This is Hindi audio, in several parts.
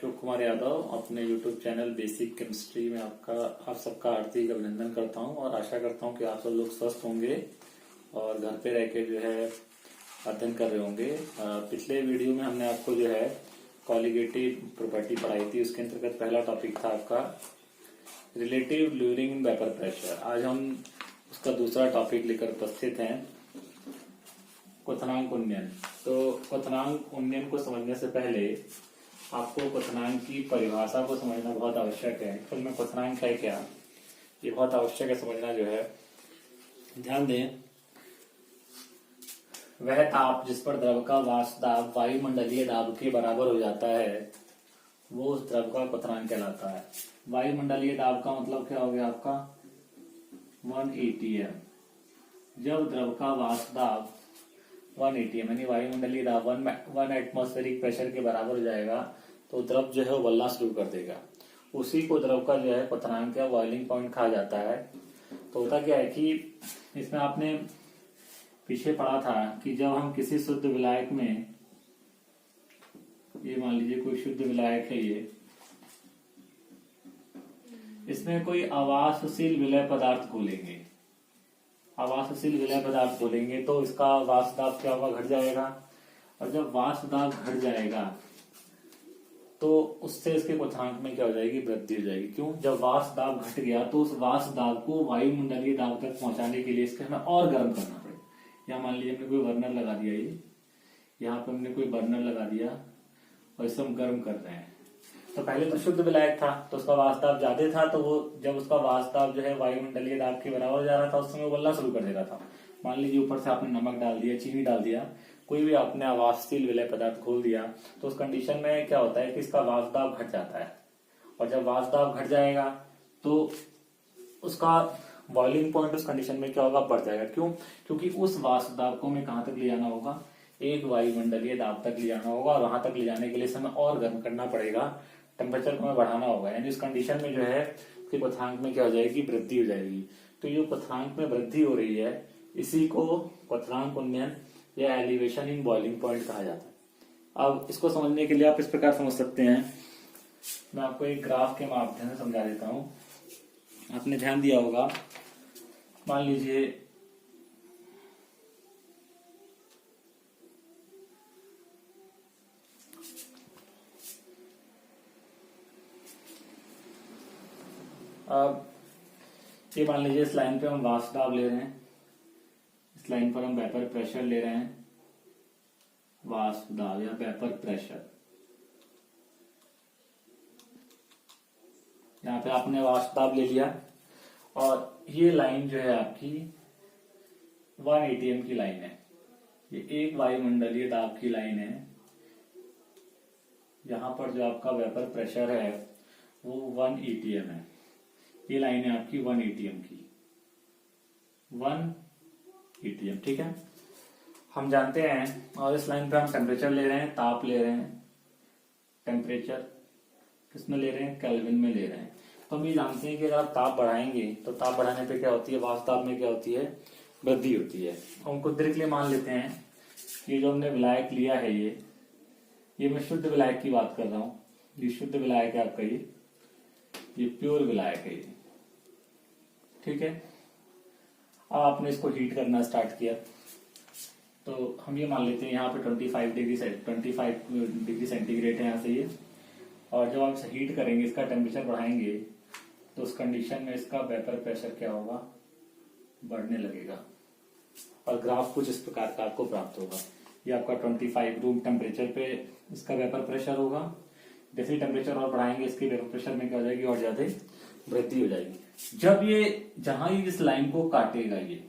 अशोक कुमार यादव अपने YouTube चैनल बेसिक केमिस्ट्री में आप सबका हार्दिक अभिनंदन करता हूं और आशा करता हूं कि आप सब लोग स्वस्थ होंगे और घर पे रह के जो है अध्ययन कर रहे होंगे। पिछले वीडियो में हमने आपको जो है कॉलिगेटिव प्रॉपर्टी पढ़ाई थी। उसके अंतर्गत पहला टॉपिक था आपका relative luring in vapour pressure. आज हम उसका दूसरा टॉपिक लेकर उपस्थित हैं, क्वथनांक उन्नयन। तो क्वथनांक उन्नयन को समझने से पहले आपको क्वथनांक की परिभाषा को समझना बहुत आवश्यक है। असल में क्वथनांक है क्या, ये बहुत आवश्यक है समझना जो है। ध्यान दें, वह ताप जिस पर द्रव का वाष्प दाब वायुमंडलीय दाब के बराबर हो जाता है वो उस द्रव का क्वथनांक कहलाता है। वायुमंडलीय दाब का मतलब क्या हो गया आपका 1 atm। जब द्रव का वाष्प दाब 1 atm यानी वायुमंडलीय दाब 1 एटमॉस्फेरिक प्रेशर के बराबर हो जाएगा तो द्रव जो है वो उबलना शुरू कर देगा। उसी को द्रव का जो है क्वथनांक या बॉइलिंग पॉइंट कहा जाता है। तो होता क्या है कि इसमें आपने पीछे पढ़ा था कि जब हम किसी शुद्ध विलायक में, ये मान लीजिए कोई शुद्ध विलायक है, ये इसमें कोई आवासशील विलय पदार्थ घोलेंगे, आवासशील विलय पदार्थ घोलेंगे तो इसका वाष्प दाब क्या होगा, घट जाएगा। और जब वाष्प दाब घट जाएगा तो उससे इसके क्वथनांक में क्या हो जाएगी, वृद्धि हो जाएगी। क्यों? जब वाष्प दाब घट गया तो उस वाष्प दाब को वायुमंडलीय दाब तक पहुंचाने के लिए इसके हमें और गर्म करना पड़ेगा। यहाँ मान लीजिए हमने कोई बर्नर लगा दिया, ये यहाँ पे हमने कोई बर्नर लगा दिया और इसे हम गर्म कर रहे हैं। तो पहले तो शुद्ध विलायक था तो उसका वाष्प दाब ज्यादा था, तो वो जब उसका वाष्प दाब जो है वायुमंडलीय दाब के बराबर हो जा रहा था उस समय उबलना शुरू कर देता था। मान लीजिए ऊपर से आपने नमक डाल दिया, चीनी डाल दिया, कोई भी आपने आवासशील विलय पदार्थ खोल दिया तो उस कंडीशन में क्या होता है कि इसका वाष्प दाब घट जाता है। और जब वाष्प दाब घट जाएगा तो उसका बॉइलिंग पॉइंट उस कंडीशन में क्या होगा, बढ़ जाएगा। क्यों? क्योंकि उस वाष्प दाब को हमें कहां तक ले जाना होगा, एक वायुमंडलीय दाब तक ले जाना होगा और वहां तक ले जाने के लिए हमें और गर्म करना पड़ेगा, टेम्परेचर को हमें बढ़ाना होगा। यानी इस कंडीशन में जो है उसके क्वथनांक में क्या हो जाएगी, वृद्धि हो जाएगी। तो ये क्वथनांक में वृद्धि हो रही है, इसी को क्वथनांक उन्नयन या एलिवेशन इन बॉइलिंग पॉइंट कहा जाता है। अब इसको समझने के लिए आप इस प्रकार समझ सकते हैं, मैं आपको एक ग्राफ के माध्यम से समझा देता हूं। आपने ध्यान दिया होगा, मान लीजिए अब ये मान लीजिए इस लाइन पे हम वाष्प दाब ले रहे हैं, इस लाइन पर हम वेपर प्रेशर ले रहे हैं, वाष्प दाब या वेपर प्रेशर। यहाँ पे आपने वाष्प दाब ले लिया और ये लाइन जो है आपकी 1 atm की लाइन है। ये एक वायुमंडलीय दाब की लाइन है। यहाँ पर जो आपका वेपर प्रेशर है वो 1 atm है। ये लाइन है आपकी 1 atm की, 1 atm, ठीक है। हम जानते हैं, और इस लाइन पे हम टेम्परेचर ले रहे हैं, ताप ले रहे हैं। टेम्परेचर किसमें ले रहे हैं, केल्विन में ले रहे हैं। तो हम ये जानते हैं कि अगर आप ताप बढ़ाएंगे तो ताप बढ़ाने पे क्या होती है, वाष्प दाब में क्या होती है, वृद्धि होती है। हम कुछ देर के लिए मान लेते हैं ये जो हमने विलायक लिया है, ये मैं शुद्ध विलायक की बात कर रहा हूँ। ये शुद्ध विलायक है आपका, ये प्योर विलायक है ये, ठीक है। अब आपने इसको हीट करना स्टार्ट किया तो हम ये मान लेते हैं यहाँ पे 25 डिग्री सेंटीग्रेड है यहाँ से ये। और जब आप हीट करेंगे, इसका टेम्परेचर बढ़ाएंगे तो उस कंडीशन में इसका वेपर प्रेशर क्या होगा, बढ़ने लगेगा। और ग्राफ कुछ इस प्रकार का आपको प्राप्त होगा। ये आपका 25 रूम टेम्परेचर पे इसका वेपर प्रेशर होगा। जैसे ही टेम्परेचर और बढ़ाएंगे इसके वेपर प्रेशर में क्या हो जाएगी, और ज्यादा वृद्धि हो जाएगी। जब ये जहां ही इस लाइन को काटेगा, ये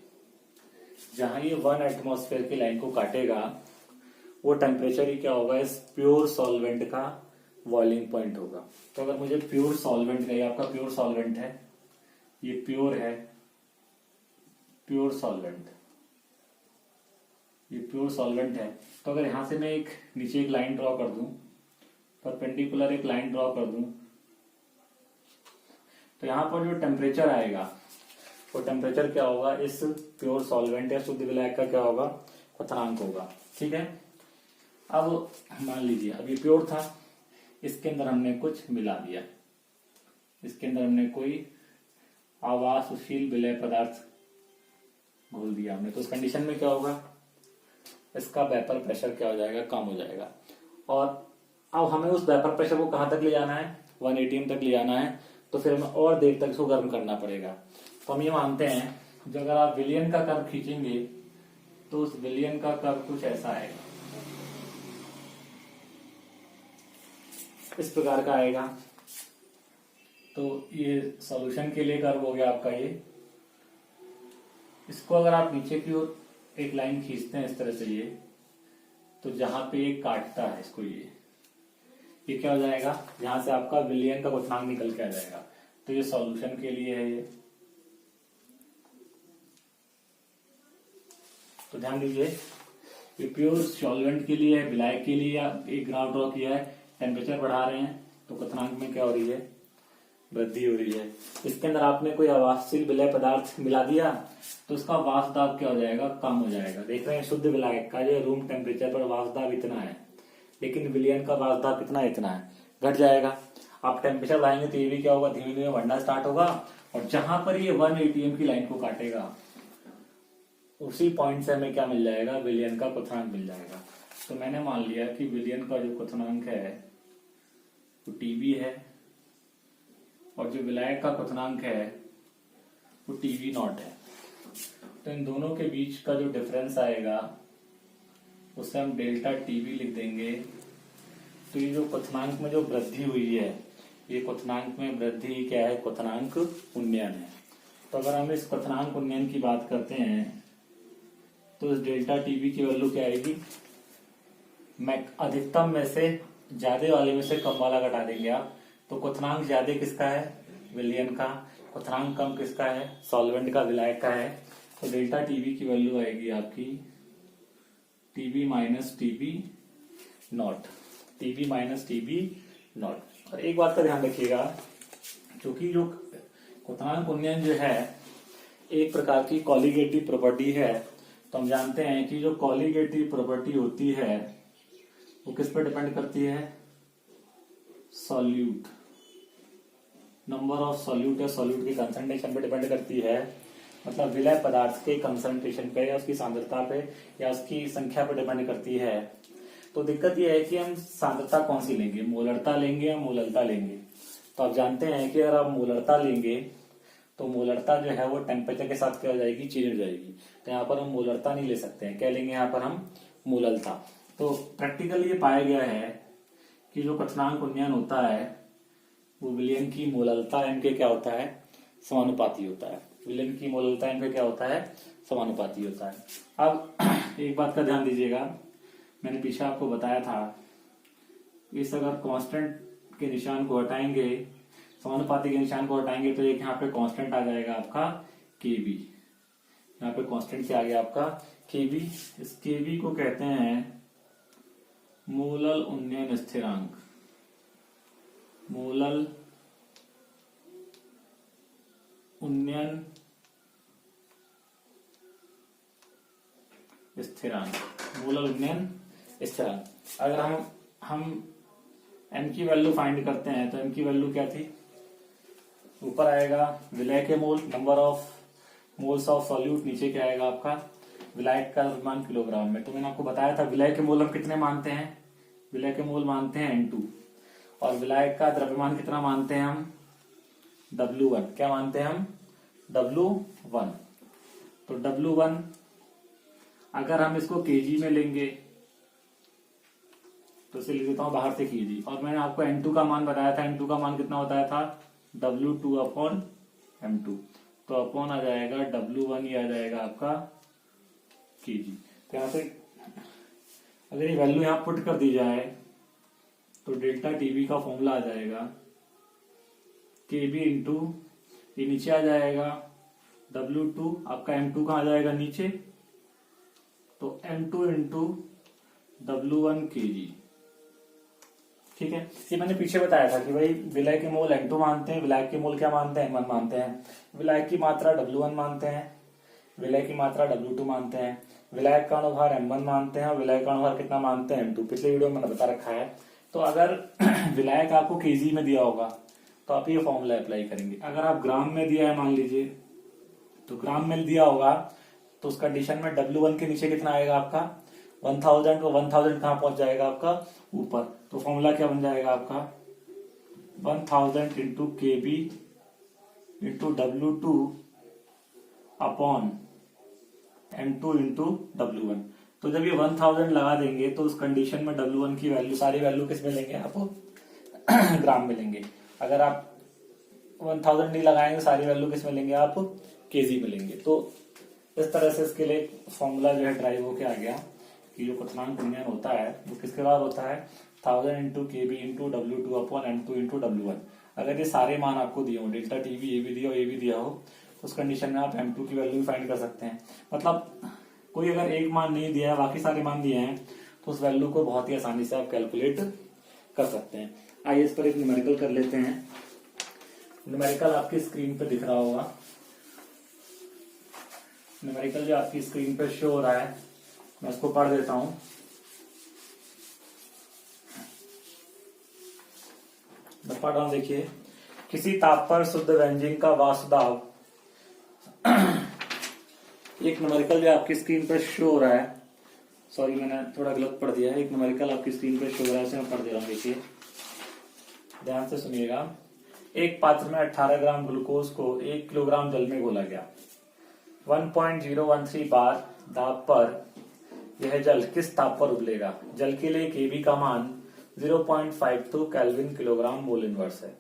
जहां ये 1 एटमॉस्फेयर की लाइन को काटेगा वो टेम्परेचर ही क्या होगा, इस प्योर सॉल्वेंट का बॉइलिंग पॉइंट होगा। तो अगर मुझे प्योर सॉल्वेंट का, ये आपका प्योर सॉल्वेंट है, ये प्योर है, प्योर सॉल्वेंट, ये प्योर सॉल्वेंट है। तो अगर यहां से मैं एक नीचे एक लाइन ड्रॉ कर दूं, परपेंडिकुलर एक लाइन ड्रॉ कर दूं, तो यहां पर जो टेम्परेचर आएगा वो टेम्परेचर क्या होगा, इस प्योर सॉल्वेंट या शुद्ध विलायक का क्या होगा, क्वथनांक होगा, ठीक है। अब मान लीजिए अब ये प्योर था, इसके अंदर हमने कुछ मिला दिया, इसके अंदर हमने कोई आवासशील विलय पदार्थ घोल दिया हमने, तो उस कंडीशन में क्या होगा, इसका वेपर प्रेशर क्या हो जाएगा, कम हो जाएगा। और अब हमें उस वेपर प्रेशर को कहां तक ले जाना है, 1 atm तक ले जाना है, तो फिर हमें और देर तक इसको गर्म करना पड़ेगा। तो हम ये मानते हैं जो अगर आप विलियन का कर्व खींचेंगे तो उस विलियन का कर्व कुछ ऐसा आएगा, इस प्रकार का आएगा। तो ये सॉल्यूशन के लिए कर्व हो गया आपका ये। इसको अगर आप नीचे की ओर एक लाइन खींचते हैं इस तरह से, ये तो जहां पे ये काटता है इसको, ये क्या हो जाएगा, यहां से आपका विलियन का क्वथनांक निकल के आ जाएगा। तो ये सॉल्यूशन के लिए है ये। तो ध्यान दीजिए, ये प्योर सॉल्वेंट के लिए है, विलायक के लिए एक ग्राफ ड्रॉ किया है, टेम्परेचर बढ़ा रहे हैं तो क्वथनांक में क्या हो रही है, वृद्धि हो रही है। इसके अंदर आपने कोई आवासशील विलय पदार्थ मिला दिया तो उसका वाष्प दाब क्या हो जाएगा, कम हो जाएगा। देख रहे हैं शुद्ध विलायक का जो रूम टेम्परेचर पर वाष्प दाब इतना है, लेकिन विलियन का वाष्प दाब कितना, इतना है, घट जाएगा। आप टेम्परेचर बढ़ाएंगे तो ये भी क्या होगा, धीमे धीमे बढ़ना स्टार्ट होगा, और जहां पर ये 1 atm की लाइन को काटेगा उसी पॉइंट से हमें क्या मिल जाएगा, विलियन का क्वथनांक मिल जाएगा। तो मैंने मान लिया कि विलियन का जो क्वथनांक है वो टीबी है, और जो विलायक का क्वथनांक है वो टीवी नॉट है। तो इन दोनों के बीच का जो डिफरेंस आएगा उसे हम डेल्टा टीवी लिख देंगे। तो ये जो क्वथनांक में जो वृद्धि हुई है, ये क्वथनांक में वृद्धि क्या है, क्वथनांक उन्नयन है। तो अगर हम इस क्वथनांक उन्नयन की बात करते हैं तो इस डेल्टा टीवी की वैल्यू क्या आएगी, मैं अधिकतम में से ज्यादा वाले में से कम वाला घटा देंगे आप। तो क्वथनांक ज्यादा किसका है, विलियन का, क्वथनांक कम किसका है, सॉल्वेंट का, विलायक का है। तो डेल्टा टीवी की वैल्यू आएगी आपकी TB minus TB naught, TB minus TB naught. और एक बात का ध्यान रखिएगा, क्योंकि जो क्वथनांक उन्नयन जो है एक प्रकार की कॉलीगेटिव प्रॉपर्टी है, तो हम जानते हैं कि जो कॉलीगेटिव प्रॉपर्टी होती है वो किस पर डिपेंड करती है, सॉल्यूट, नंबर ऑफ सॉल्यूट या सॉल्यूट के कंसंट्रेशन पे डिपेंड करती है। मतलब विलय पदार्थ के कंसंट्रेशन पे या उसकी सांद्रता पे या उसकी संख्या पे डिपेंड करती है। तो दिक्कत यह है कि हम सांद्रता कौन सी लेंगे, मोलरता लेंगे या मोललता लेंगे। तो आप जानते हैं कि अगर आप मोलरता लेंगे तो मोलरता जो है वो टेम्परेचर के साथ क्या हो जाएगी, चेंज हो जाएगी। तो यहाँ पर हम मोलरता नहीं ले सकते हैं, क्या लेंगे यहाँ पर हम, मोललता। तो प्रैक्टिकली ये पाया गया है कि जो क्वथनांक उन्नयन होता है वो विलियन की मोललता इनके क्या होता है, समानुपाती होता है। विलियन की मोललता इनके क्या होता है, समानुपाती होता है। अब एक बात का ध्यान दीजिएगा, मैंने पीछे आपको बताया था इस अगर कांस्टेंट के निशान को हटाएंगे, समानुपाती के निशान को हटाएंगे तो एक यहाँ पे कांस्टेंट आ जाएगा आपका केबी। यहाँ पे कांस्टेंट क्या आ गया आपका, केबी। इस केबी को कहते हैं मोलल उन्नयन स्थिरांक, मोलल उन्नयन स्थिरांक, मोलल उन्नयन स्थिरांक। अगर हम m की वैल्यू फाइंड करते हैं तो m की वैल्यू क्या थी, ऊपर आएगा विलय के मोल, number of moles of solute, नीचे क्या आएगा आपका विलायक का द्रव्यमान किलोग्राम में। तो मैंने आपको बताया था विलय के मोल हम कितने मानते हैं, विलय के मोल मानते हैं N2, और विलायक का द्रव्यमान कितना मानते हैं हम, W1। क्या मानते हैं हम, W1। तो W1 अगर हम इसको केजी में लेंगे तो इसे लिख देता हूं बाहर से केजी, और मैंने आपको N2 का मान बताया था, N2 का मान कितना होता था, W2 अपॉन M2। तो अपॉन आ जाएगा W1, ये आ जाएगा आपका केजी। तो यहाँ से अगर ये वैल्यू यहाँ पुट कर दी जाए तो डेल्टा टीवी का फॉर्मूला आ जाएगा केबी इंटू, ये नीचे आ जाएगा W2, आपका M2 कहाँ आ जाएगा नीचे, तो M2 इंटू W1 केजी। ठीक है, ये मैंने पीछे बताया था कि भाई विलय के मोल N2 मानते हैं, विलायक के मोल क्या मानते हैं, N1 मानते हैं, विलायक की मात्रा W1 मानते हैं, विलय की मात्रा W2 मानते हैं, विलायक का अनुभार M1 मानते हैं, और विलय का अनुभार कितना मानते हैं M2। पिछले वीडियो में मैंने बता रखा है। तो अगर विलायक आपको केजी में दिया होगा तो आप ये फॉर्मूला अप्लाई करेंगे। अगर आप ग्राम में दिया है मान लीजिए, तो ग्राम में दिया होगा तो उस कंडीशन में W1 के नीचे कितना आएगा आपका 1000, तो 1000 कहां पहुंच जाएगा आपका ऊपर। तो फॉर्मूला क्या बन जाएगा आपका 1000 into KB into W2 upon M2 into W1। तो जब ये 1000 लगा देंगे तो उस कंडीशन में W1 की वैल्यू, सारी वैल्यू किस में लेंगे आपको ग्राम में लेंगे। अगर आप 1000 नहीं लगाएंगे सारी वैल्यू किस में लेंगे आप केजी में लेंगे। तो इस तरह से इसके लिए फॉर्मूला जो है ड्राइव होके आ गया कि जो क्वथनांक विन्यान होता है वो किसके बाद होता है 1000 into KB into W2 upon M2 into W1। अगर ये सारे मान आपको दिए हो, डेल्टा T भी ये भी दिया हो ये भी दिया हो, उस कंडीशन में आप M2 की वैल्यू भी फाइंड कर सकते हैं। मतलब कोई अगर एक मान नहीं दिया है बाकी सारे मान दिए हैं तो उस वैल्यू को बहुत ही आसानी से आप कैलकुलेट कर सकते हैं। आइए इस पर एक न्यूमेरिकल कर लेते हैं। न्यूमेरिकल आपकी स्क्रीन पे दिख रहा होगा। न्यूमेरिकल जो आपकी स्क्रीन पे शो हो रहा है मैं उसको पढ़ देता हूं। मैं पढ़ रहा हूं, देखिए। किसी ताप पर शुद्ध व्यंजन का वाष्पदाब एक न्यूमेरिकल जो आपकी स्क्रीन पर शो हो रहा है, सॉरी मैंने थोड़ा गलत पढ़ दिया है। एक न्यूमेरिकल आपकी स्क्रीन पर शो हो रहा है, उसे मैं पढ़ दे रहा हूँ। देखिए ध्यान से सुनिएगा। एक पात्र में 18 ग्राम ग्लूकोज को 1 किलोग्राम जल में घोला गया। 1.013 बार दाब पर यह जल किस ताप पर उबलेगा। जल के लिए केबी का मान 0.52 केल्विन किलोग्राम मोल इनवर्स है।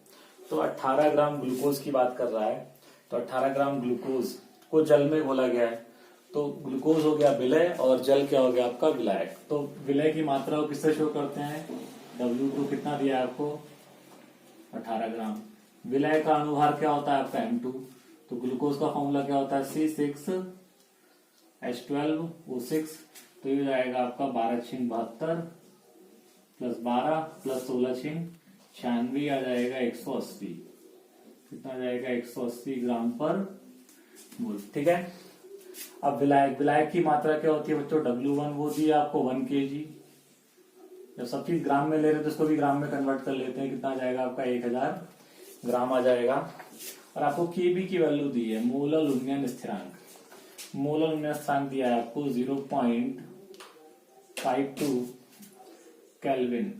तो 18 ग्राम ग्लूकोज की बात कर रहा है, तो 18 ग्राम ग्लूकोज को जल में घोला गया है। तो ग्लूकोज हो गया विलय और जल क्या हो गया आपका विलायक। तो विलय की मात्रा को किससे शो करते हैं, W2 कितना दिया है आपको 18 ग्राम। विलय का अनुभार क्या होता है आपका M2। तो ग्लूकोज का फॉर्मूला क्या होता है C6H12O6। तो ये जाएगा आपका 12×72 प्लस 12 प्लस 16×96 आ जाएगा 180। कितना आ जाएगा 180 ग्राम पर मोल। ठीक है। अब विलायक की मात्रा क्या होती है बच्चों, W1 वो दी आपको 1 kg। जब सब चीज ग्राम में ले रहे तो इसको भी ग्राम में कन्वर्ट कर लेते हैं। कितना आ जाएगा आपका 1000 ग्राम आ जाएगा। और आपको केबी की वैल्यू दी है, मोलर लुमियन स्थिरांक। मोलर लुमियन स्थिरांक दिया है आपको 0.52 kelvin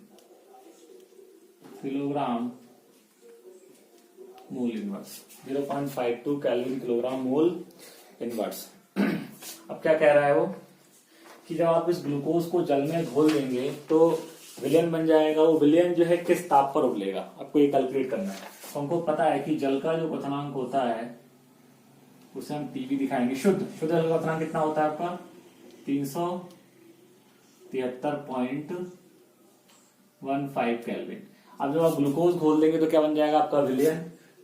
kilogram mole inverse. 0.52 kelvin kilogram mole inverse. अब क्या कह रहा है वो कि जब आप इस ग्लूकोज को जल में घोल देंगे तो विलयन बन जाएगा। वो विलयन जो है किस ताप पर उबलेगा आपको ये कैलकुलेट करना है। तो हमको पता है कि जल का जो क्वथनांक होता है उसे हम टीवी दिखाएंगे। शुद्ध जल का क्वथनांक कितना होता है आपका 373.15 केल्विन। अब जब आप ग्लूकोज घोल देंगे तो क्या बन जाएगा आपका विलयन।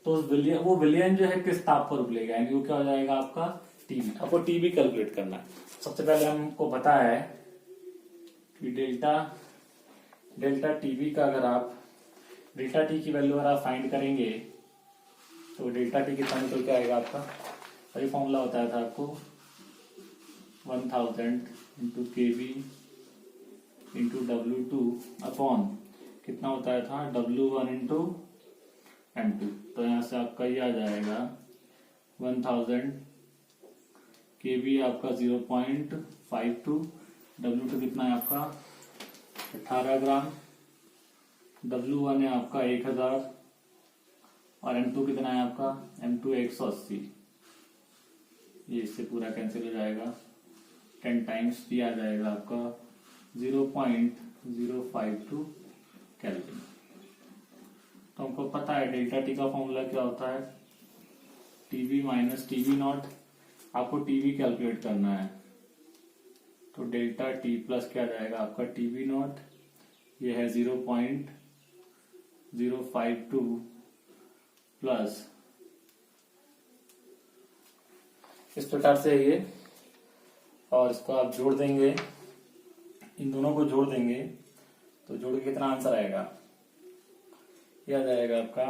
तो वो विलयन जो है किस ताप पर उबलेगा, यानी वो क्या हो जाएगा आपका टीवी। आपको टीवी कैलकुलेट करना है। सबसे पहले हमको पता है कि डेल्टा टीवी का अगर आप डेल्टा टी की वैल्यू अगर आप फाइंड करेंगे तो डेल्टा टी कितना निकल के आएगा आपका। वही फॉर्मूला बताया था आपको 1000 into KB into W2 upon कितना होता है था W1 इंटू M2। तो यहां से आपका ये आ जाएगा 1000 KB आपका 0.52, W2 कितना है आपका 18 ग्राम, W1 है आपका 1000 और M2 कितना है आपका M2 180। ये इससे पूरा कैंसिल हो जाएगा। 10 टाइम्स दिया जाएगा आपका 0.052 केल्विन। तो हमको पता है डेल्टा टी का फॉर्मूला क्या होता है TB माइनस TB नॉट। आपको TB कैलकुलेट करना है तो डेल्टा टी प्लस क्या जाएगा आपका TB नॉट। ये है 0.052 प्लस इस प्रकार से ये, और इसको आप जोड़ देंगे, इन दोनों को जोड़ देंगे तो जोड़ के कितना आंसर आएगा, यह आ जाएगा आपका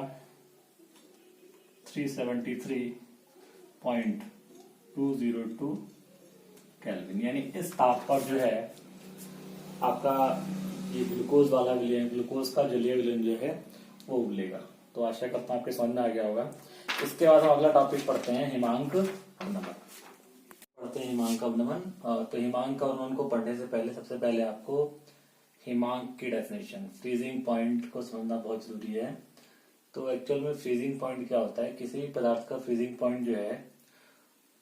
373.202 केल्विन। यानी इस ताप पर जो है आपका ये ग्लूकोज वाला विलयन, ग्लूकोज का जलीय विलयन जो है वो उबलेगा। तो आशा करता हूँ आपके समझ में आ गया होगा। इसके बाद हम अगला टॉपिक पढ़ते हैं हिमांक अवनमन। पढ़ते हैं हिमांक अवनमन। तो हिमांक अवनमन को पढ़ने से पहले सबसे पहले आपको हिमांक की डेफिनेशन, फ्रीजिंग पॉइंट को समझना बहुत जरूरी है। तो एक्चुअल में फ्रीजिंग पॉइंट क्या होता है? किसी भी पदार्थ का फ्रीजिंग पॉइंट जो है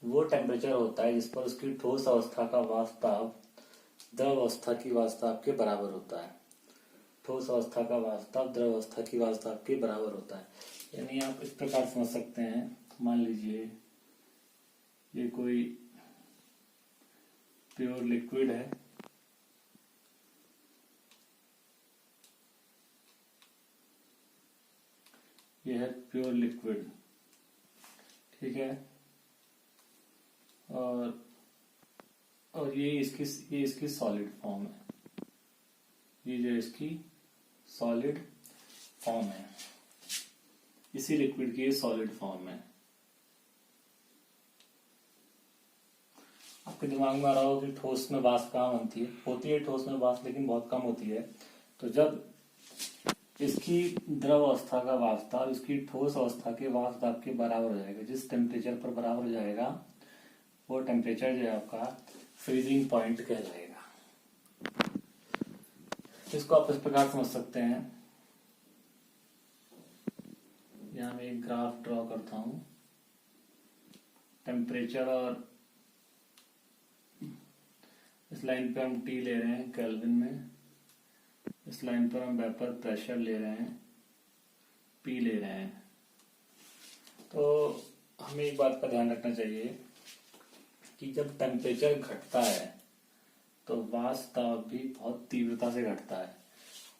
वो टेम्परेचर होता है जिस पर उसकी ठोस अवस्था का वाष्प द्रव अवस्था की वाष्प के बराबर होता है। ठोस अवस्था का वाष्प द्रव अवस्था की वाष्प के बराबर होता है। यानी आप इस प्रकार समझ सकते हैं, मान लीजिए ये कोई प्योर लिक्विड है, यह है प्योर लिक्विड, ठीक है, और ये इसकी सॉलिड फॉर्म है, ये जो इसकी सॉलिड फॉर्म है, इसी लिक्विड की सॉलिड फॉर्म है। आपके दिमाग में आ रहा हो कि ठोस में वाष्प कहाँ बनती है? होती है ठोस में वाष्प, लेकिन बहुत कम होती है। तो जब इसकी द्रव अवस्था का वाष्प इसकी ठोस अवस्था के वाष्प के बराबर हो जाएगा, जिस टेम्परेचर पर बराबर हो जाएगा वो टेम्परेचर जो है आपका फ्रीजिंग पॉइंट कहलाएगा। इसको आप इस प्रकार समझ सकते हैं, यहां मैं एक ग्राफ ड्रॉ करता हूं। टेम्परेचर, और इस लाइन पे हम टी ले रहे हैं केल्विन में, इस लाइन पर हम वेपर प्रेशर ले रहे हैं, पी ले रहे हैं। तो हमें एक बात का ध्यान रखना चाहिए कि जब टेम्परेचर घटता है तो वाष्प दाब भी बहुत तीव्रता से घटता है,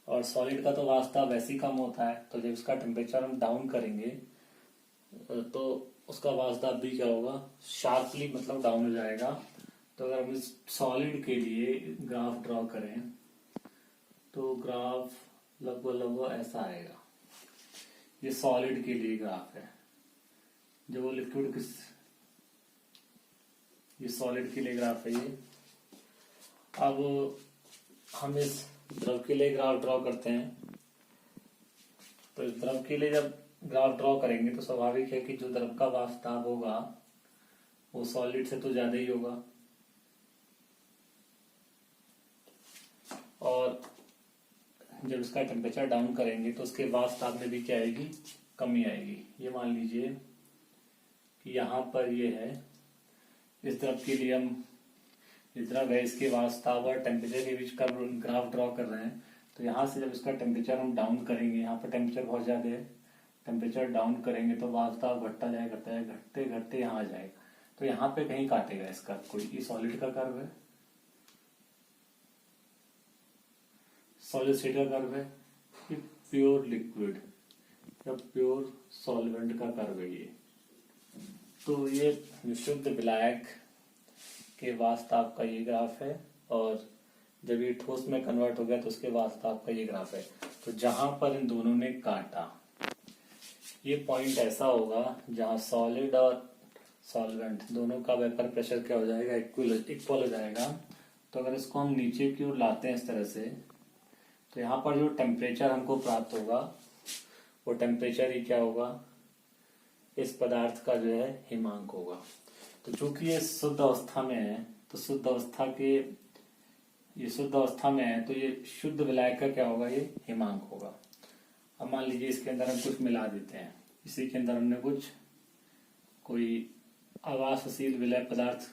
और सॉलिड का तो वाष्प दाब वैसे ही कम होता है। तो जब इसका टेम्परेचर हम डाउन करेंगे तो उसका वाष्प दाब भी क्या होगा? शार्पली मतलब डाउन हो जाएगा। तो अगर हम इस सॉलिड के लिए ग्राफ ड्रॉ करें तो ग्राफ लगभग ऐसा आएगा। ये सॉलिड के लिए ग्राफ है, जो वो लिक्विड ये सॉलिड के लिए ग्राफ है ये। अब हम इस द्रव के लिए ग्राफ ड्रॉ करते हैं। तो इस द्रव के लिए जब ग्राफ ड्रॉ करेंगे तो स्वाभाविक है कि जो द्रव का वाष्प दाब होगा वो सॉलिड से तो ज्यादा ही होगा, और जब इसका टेम्परेचर डाउन करेंगे तो उसके वाष्प दाब में भी क्या आएगी? कमी आएगी। ये मान लीजिए कि यहाँ पर ये है, इस द्रव के लिए हम, इस द्रव है, इसके वाष्प दाब और टेम्परेचर के बीच का ग्राफ ड्रॉ कर रहे हैं। तो यहाँ से जब इसका टेम्परेचर हम डाउन करेंगे, यहाँ पर टेम्परेचर बहुत ज्यादा है, टेम्परेचर डाउन करेंगे तो वाष्प दाब घटता जाएगा, घटते घटते यहाँ आ जाएगा। तो यहाँ पे कहीं काटेगा इसका कोई, ये सॉलिड का कर्व है, सॉलिड स्टेट का कर्व है, ये प्योर लिक्विड या प्योर सॉल्वेंट का कर्व है ये। तो ये शुद्ध विलायक के वाष्प दाब का ये ग्राफ है, और जब ये ठोस में कन्वर्ट हो गया तो उसके वाष्प दाब का ये ग्राफ है। तो जहां पर इन दोनों ने काटा, ये पॉइंट ऐसा होगा जहां सॉलिड और सॉल्वेंट दोनों का वेपर प्रेशर क्या हो जाएगा? इक्वल हो जाएगा। तो अगर इसको हम नीचे की ओर लाते हैं इस तरह से, तो यहाँ पर जो टेम्परेचर हमको प्राप्त होगा वो टेम्परेचर ही क्या होगा? इस पदार्थ का जो है हिमांक होगा। तो चूंकि ये शुद्ध अवस्था में है, तो शुद्ध अवस्था में है तो ये शुद्ध विलायक का क्या होगा? ये हिमांक होगा। अब मान लीजिए इसके अंदर हम कुछ मिला देते हैं, इसी के अंदर हमने कोई आवासशील विलय पदार्थ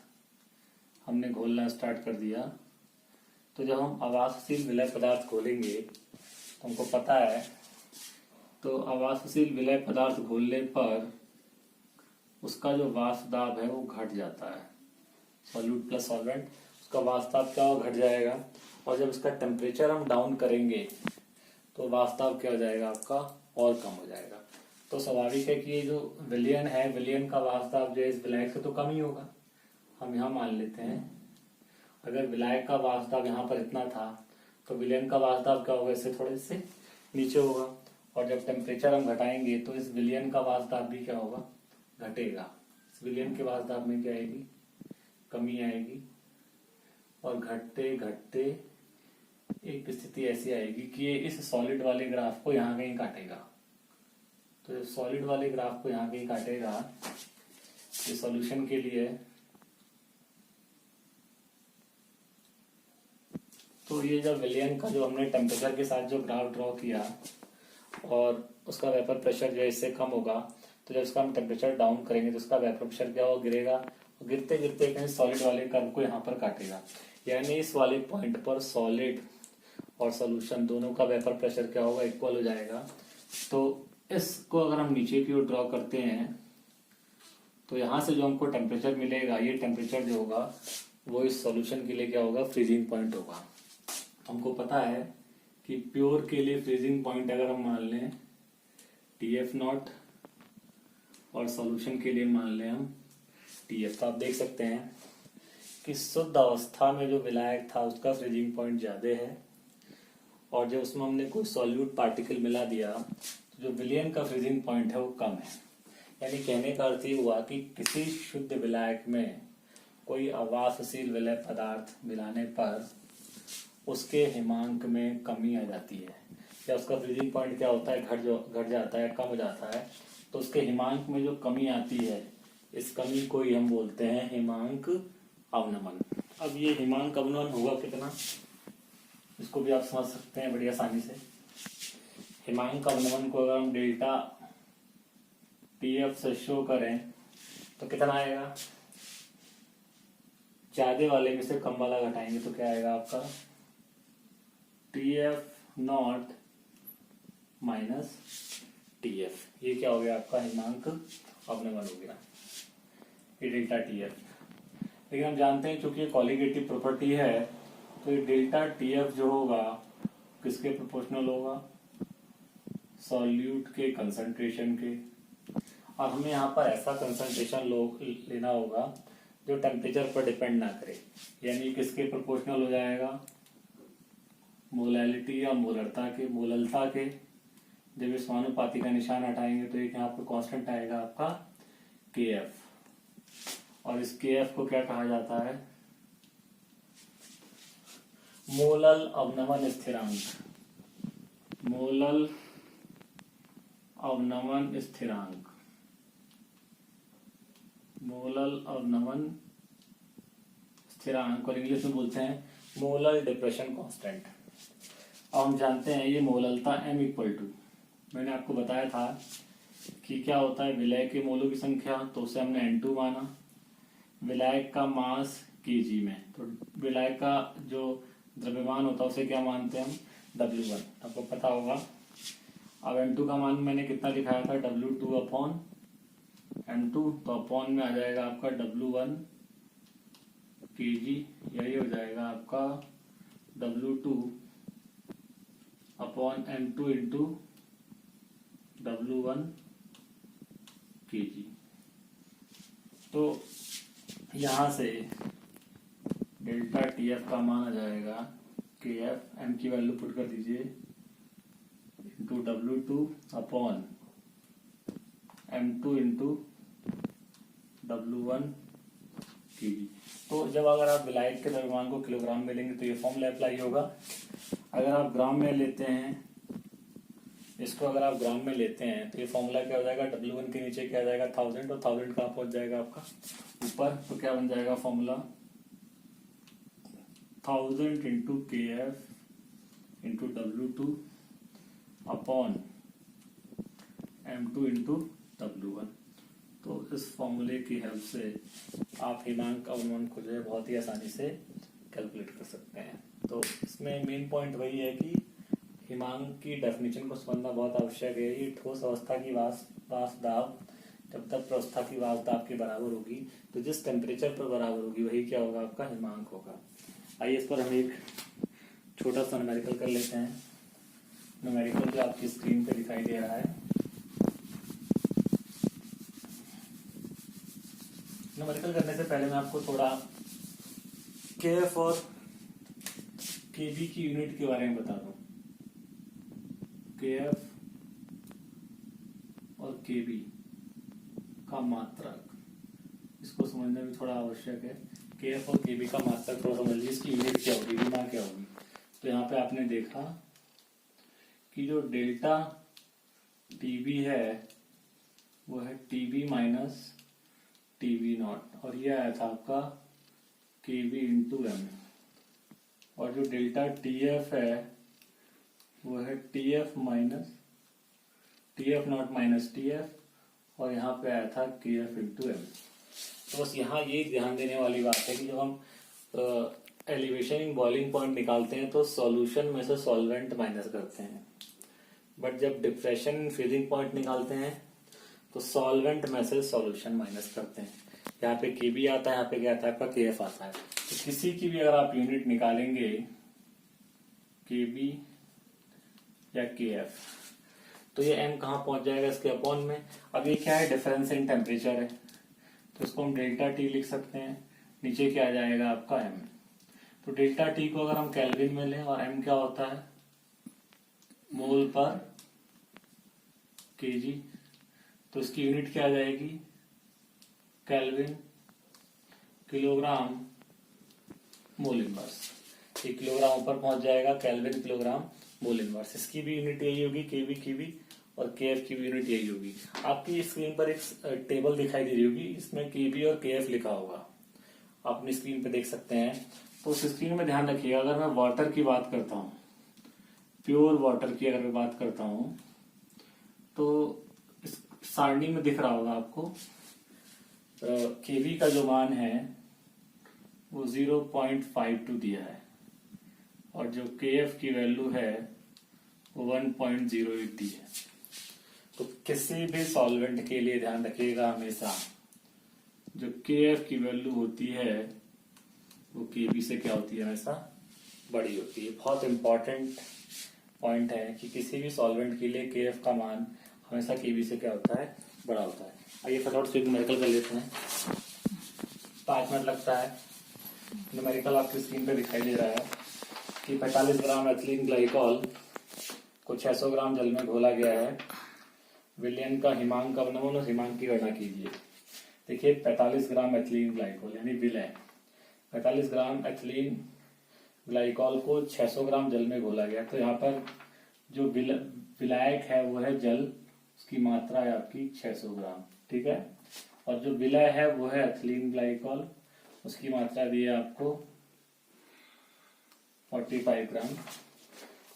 हमने घोलना स्टार्ट कर दिया। तो जब हम आवासशील विलय पदार्थ घोलेंगे तो हमको पता है, तो आवासशील विलय पदार्थ घोलने पर उसका जो वाष्प दाब है वो घट जाता है। सॉल्यूट प्लस सॉल्वेंट, उसका वाष्प दाब क्या घट जाएगा, और जब इसका टेम्परेचर हम डाउन करेंगे तो वाष्प दाब क्या हो जाएगा आपका? और कम हो जाएगा। तो स्वाभाविक है कि ये जो विलयन है, विलयन का वाष्प दाब जो है इस विलायक से तो कम ही होगा। हम यहाँ मान लेते हैं, अगर विलायक का वाष्प दाब यहाँ पर इतना था तो विलयन का वाष्प दाब क्या होगा? इससे थोड़े से नीचे होगा, और जब टेम्परेचर हम घटाएंगे तो इस विलयन का वाष्प दाब भी क्या होगा? घटेगा। इस विलयन के वाष्प दाब में क्या आएगी? कमी आएगी, और घटते घटते एक स्थिति ऐसी आएगी कि ये इस सॉलिड वाले ग्राफ को यहाँ कहीं काटेगा। तो सॉलिड वाले ग्राफ को यहाँ कहीं काटेगा, ये सॉल्यूशन के लिए। तो ये जब विलियन का जो हमने टेम्परेचर के साथ जो ग्राफ ड्रॉ किया और उसका वेपर प्रेशर जो है इससे कम होगा, तो जब इसका हम टेम्परेचर डाउन करेंगे तो उसका वेपर प्रेशर क्या होगा, गिरेगा, और गिरते गिरते कहीं सॉलिड वाले कर्व को यहाँ पर काटेगा। यानी इस वाले पॉइंट पर सॉलिड और सॉल्यूशन दोनों का वेपर प्रेशर क्या होगा, इक्वल हो जाएगा। तो इसको अगर हम नीचे की ओर ड्रॉ करते हैं तो यहाँ से जो हमको टेम्परेचर मिलेगा, ये टेम्परेचर जो होगा वो इस सॉल्यूशन के लिए क्या होगा, फ्रीजिंग पॉइंट होगा। हमको पता है कि प्योर के लिए फ्रीजिंग पॉइंट अगर हम मान लें TF0 और सॉल्यूशन के लिए मान लें हम TF, तो आप देख सकते हैं कि शुद्ध अवस्था में जो विलायक था उसका फ्रीजिंग पॉइंट ज्यादा है, और जब उसमें हमने कोई सॉल्यूट पार्टिकल मिला दिया तो जो विलियन का फ्रीजिंग पॉइंट है वो कम है। यानी कहने का अर्थ ये हुआ कि किसी शुद्ध विलायक में कोई अवाष्पशील विलय पदार्थ मिलाने पर उसके हिमांक में कमी आ जाती है, या उसका फ्रीजिंग पॉइंट क्या होता है, घट जाता है, कम हो जाता है। तो उसके हिमांक में जो कमी आती है, इस कमी को ही हम बोलते हैं हिमांक अवनमन। अब ये हिमांक अवनमन होगा कितना, इसको भी आप समझ सकते हैं बड़ी आसानी से। हिमांक अवनमन को अगर हम डेल्टा TF से शो करें तो कितना आएगा, ज्यादा वाले में से कम वाला घटाएंगे तो क्या आएगा आपका, TF0 माइनस TF। ये क्या हो गया आपका हिमांक अवनमन हो गया, ये डेल्टा TF। लेकिन हम जानते हैं चूंकि ये कॉलिगेटिव प्रॉपर्टी है, तो ये डेल्टा TF जो होगा किसके प्रोपोर्शनल होगा, सॉल्यूट के कंसंट्रेशन के। और हमें यहाँ पर ऐसा कंसंट्रेशन लेना होगा जो टेम्परेचर पर डिपेंड ना करे, यानी किसके प्रोपोर्शनल हो जाएगा, मोलैलिटी या मोलरता के, मोललता के। जब इस समानुपाती का निशान हटाएंगे तो एक यहाँ पर कांस्टेंट आएगा आपका KF, और इस KF को क्या कहा जाता है, मोलल अवनमन स्थिरांक। मोलल अवनमन स्थिरांक, मोलल अवनमन स्थिरांक, और इंग्लिश में बोलते हैं मोलल डिप्रेशन कांस्टेंट। अब हम जानते हैं ये मोललता M इक्वल टू, मैंने आपको बताया था कि क्या होता है, विलय के मोलों की संख्या, तो उसे हमने N2 माना, विलायक का मास kg में, तो विलायक का जो द्रव्यमान होता है उसे क्या मानते हैं हम, W1, आपको पता होगा। अब M2 का मान मैंने कितना दिखाया था, W2 अपॉन M2, तो अपॉन में आ जाएगा आपका W1 kg, यही हो जाएगा आपका W2 upon M2 into W1 kg। तो यहाँ से डेल्टा TF का मान आ जाएगा KF, M की वैल्यू पुट कर दीजिए, into W2 upon M2 into W1 kg। तो जब अगर आप विलायक के द्रव्यमान को किलोग्राम में लेंगे तो ये फॉर्मूला अप्लाई होगा। अगर आप ग्राम में लेते हैं, इसको अगर आप ग्राम में लेते हैं तो ये फॉर्मूला क्या हो जाएगा, W1 के नीचे क्या आ जाएगा 1000, और 1000 कहाँ पहुंच जाएगा आपका ऊपर, तो क्या बन जाएगा formula 1000 into KF into W2 upon M2 into W1। तो इस फॉर्मूले की हेल्प से आप हिमांक अवनमन को जो है बहुत ही आसानी से कैलकुलेट कर सकते हैं। तो इसमें मेन पॉइंट वही है कि हिमांक की डेफिनेशन को समझना बहुत आवश्यक है। ये ठोस अवस्था की वाष्प दाब जब तक प्रवस्था की वाष्प दाब के बराबर होगी, तो जिस टेम्परेचर पर बराबर होगी वही क्या होगा, आपका हिमांक होगा। आइए इस पर हम एक छोटा सा न्यूमेरिकल कर लेते हैं। न्यूमेरिकल जो आपकी स्क्रीन पे दिखाई दे रहा है, न्यूमेरिकल करने से पहले मैं आपको थोड़ा KF और KB की यूनिट के बारे में बता दूं। KF और KB का मात्रक, इसको समझने में थोड़ा आवश्यक है। KF और KB का मात्रक थोड़ा समझ लीजिए, इसकी यूनिट क्या होगी, विमा क्या होगी। तो यहाँ पे आपने देखा कि जो डेल्टा टीबी है वो है टीबी माइनस टीबी नॉट, और ये आया था आपका केबी इंटू एम, और जो डेल्टा टीएफ है वो है TF minus TF not minus TF, और यहाँ पे आया था केएफ इंटू एम। तो बस यहाँ ये ध्यान देने वाली बात है कि जब हम एलिवेशन इन बॉइलिंग पॉइंट निकालते हैं तो सॉल्यूशन में से सॉल्वेंट माइनस करते हैं, बट जब डिप्रेशन इन फ्रीजिंग पॉइंट निकालते हैं तो सॉल्वेंट में से सॉल्यूशन माइनस करते हैं। यहाँ पे केबी आता है, यहाँ पे क्या आता है आपका केएफ आता है। तो किसी की भी अगर आप यूनिट निकालेंगे केबी या केएफ, तो ये एम कहाँ पहुंच जाएगा इसके अपॉन में। अब ये क्या है, डिफरेंस इन टेम्परेचर है, तो इसको हम डेल्टा टी लिख सकते हैं, नीचे क्या आ जाएगा आपका एम। तो डेल्टा टी को अगर हम केल्विन में लें और एम क्या होता है मोल पर केजी, तो इसकी यूनिट क्या आ जाएगी केल्विन किलोग्राम मोल इनवर्स। ये किलोग्राम ऊपर पहुंच जाएगा, केल्विन किलोग्राम मोल इनवर्स। इसकी भी यूनिट यही होगी केबी की भी, और केएफ की भी यूनिट यही होगी। आपकी स्क्रीन पर एक टेबल दिखाई दे रही होगी, इसमें केबी और केएफ लिखा होगा, आप अपनी स्क्रीन पे देख सकते हैं। तो उस स्क्रीन में ध्यान रखिएगा, अगर मैं वाटर की बात करता हूँ, प्योर वाटर की अगर मैं बात करता हूँ, तो इस सारणी में दिख रहा होगा आपको केबी का जो मान है वो 0.52 दिया है, और जो केएफ की वैल्यू है वो 1.08 दी है। तो किसी भी सॉल्वेंट के लिए ध्यान रखिएगा हमेशा जो केएफ की वैल्यू होती है वो केबी से क्या होती है, हमेशा बड़ी होती है। बहुत इंपॉर्टेंट पॉइंट है कि किसी भी सॉल्वेंट के लिए केएफ का मान हमेशा केबी से क्या होता है, बड़ा होता है। आइए फटाफट से न्यूमेरिकल कर लेते हैं, 5 मिनट लगता है। न्यूमेरिकल आपकी स्क्रीन पे दिखाई दे रहा है कि 45 ग्राम एथिलीन ग्लाइकॉल को 600 ग्राम जल में घोला गया है। विलयन का हिमांक का बनमूल और हिमांक की गणना कीजिए। देखिए 45 ग्राम एथिलीन ग्लाइकॉल यानी विलय, 45 ग्राम एथिलीन ग्लाइकॉल को 600 ग्राम जल में घोला गया। तो यहाँ पर जो विलायक है वो है जल, उसकी मात्रा है आपकी 600 ग्राम, ठीक है। और जो विलय है वो है एथिलीन ग्लाइकॉल, उसकी मात्रा दी है आपको 45 ग्राम।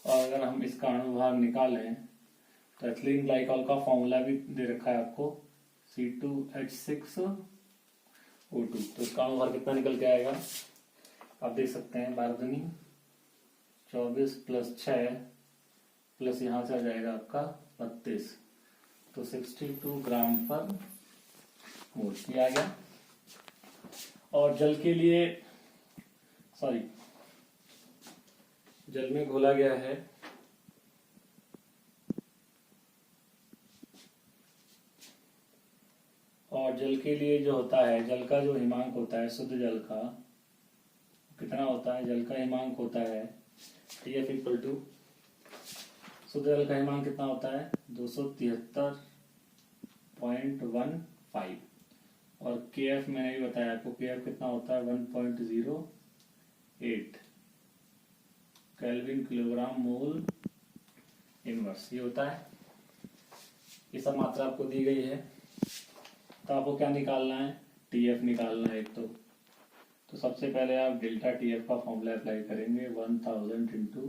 और अगर हम इसका अणुभार निकालें तो एथिलीन ग्लाइकॉल का फॉर्मूला भी दे रखा है आपको C2H6O2। तो इसका अणुभार कितना निकल के आएगा, आप देख सकते हैं 12 24 प्लस 6 प्लस यहां से आ जाएगा आपका 32, तो 62 ग्राम पर मोल किया गया। और जल के लिए जल में घोला गया है और जल के लिए जो होता है, जल का जो हिमांक होता है शुद्ध जल का कितना होता है, जल का हिमांक होता है TF इक्वल टू, शुद्ध जल का हिमांक कितना होता है 273.15, और KF मैंने भी बताया आपको, KF कितना होता है 1.08 केल्विन किलोग्राम मोल इनवर्स, ये होता है। ये सब मात्रा आपको दी गई है, तो आपको क्या निकालना है, TF निकालना है एक। तो सबसे पहले आप डेल्टा TF का फॉर्मूला अप्लाई करेंगे, 1000 into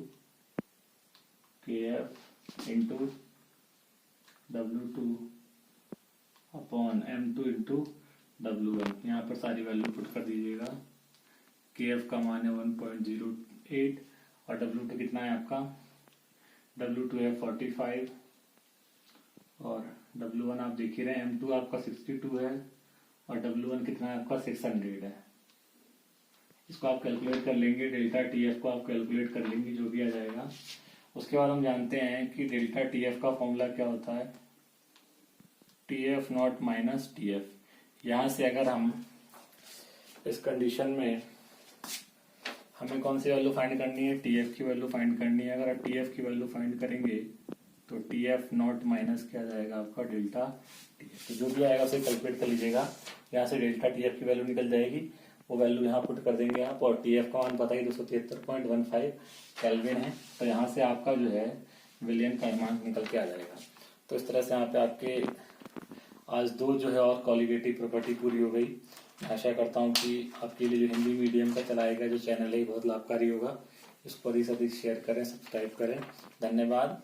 KF into W2 upon M2 into W1। यहाँ पर सारी वैल्यू पुट कर दीजिएगा। KF का मान है 1.08 और W2 कितना है आपका, W2 है 45 और W1 आप देख ही रहे हैं, M2 आपका 62 है और W1 कितना है आपका 600 है। इसको आप कैलकुलेट कर लेंगे, डेल्टा TF को आप कैलकुलेट कर लेंगे, जो भी आ जाएगा। उसके बाद हम जानते हैं कि डेल्टा TF का फॉर्मूला क्या होता है, TF नॉट माइनस TF। यहाँ से अगर हम इस कंडीशन में हमें कौन सी वैल्यू फाइंड करनी है, TF की वैल्यू फाइंड करनी है। अगर आप TF की वैल्यू फाइंड करेंगे तो TF नॉट माइनस क्या जाएगा आपका डेल्टा TF। तो जो भी आएगा उसे कैलकुलेट कर लीजिएगा, यहाँ से डेल्टा TF की वैल्यू निकल जाएगी वो वैल्यू यहाँ पुट कर देंगे आप, और टी एफ का मान पता ही 273.15 केल्विन है। तो यहाँ से आपका जो है विलियन का मान निकल के आ जाएगा। तो इस तरह से यहाँ पे आपके आज 2 जो है और कॉलिगेटिव प्रॉपर्टी पूरी हो गई। आशा करता हूँ कि आपके लिए जो हिंदी मीडियम का चलाएगा जो चैनल है बहुत लाभकारी होगा। इसको अधिक से अधिक शेयर करें, सब्सक्राइब करें। धन्यवाद।